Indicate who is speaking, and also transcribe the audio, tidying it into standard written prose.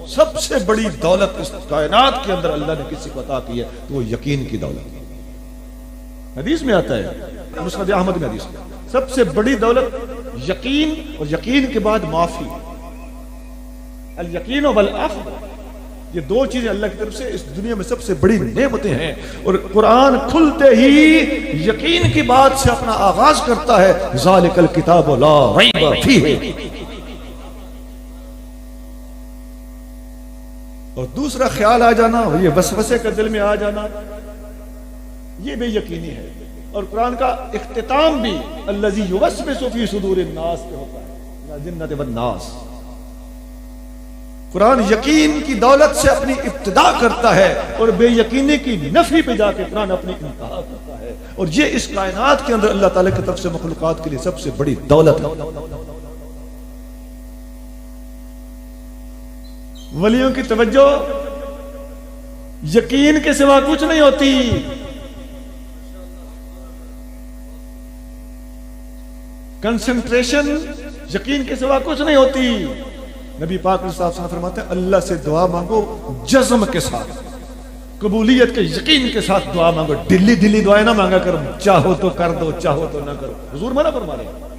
Speaker 1: سب سے بڑی دولت اس کائنات کے اندر اللہ نے کسی کو عطا کی ہے تو وہ یقین کی دولت. حدیث میں آتا ہے مسند احمد میں حدیث میں سب سے بڑی دولت یقین، اور یقین کے بعد معافی. الیقین والعفو، یہ دو چیزیں اللہ کی طرف سے اس دنیا میں سب سے بڑی نعمتیں ہیں. اور قرآن کھلتے ہی یقین کی بات سے اپنا آغاز کرتا ہے، ذالک الکتاب لا ریب فیہ. اور دوسرا خیال آ جانا، یہ وسوسے کا دل میں آ جانا، یہ بے یقینی ہے. اور قرآن کا اختتام بھی الذی یوسوس فی صدور الناس پہ ہوتا ہے، من الجنۃ والناس. قرآن یقین کی دولت سے اپنی ابتدا کرتا ہے اور بے یقینی کی نفی پہ جا کے قرآن اپنی انتہا کرتا ہے. اور یہ اس کائنات کے اندر اللہ تعالیٰ کی طرف سے مخلوقات کے لیے سب سے بڑی دولت ہے. ولیوں کی توجہ یقین کے سوا کچھ نہیں ہوتی. کنسنٹریشن یقین کے سوا کچھ نہیں ہوتی. نبی پاک صلی اللہ علیہ وسلم فرماتے ہیں اللہ سے دعا مانگو جزم کے ساتھ، قبولیت کے یقین کے ساتھ دعا مانگو. ڈلی ڈلی دعائیں نہ مانگا کرو، چاہو تو کر دو چاہو تو نہ کرو. حضور منع فرما رہے ہیں.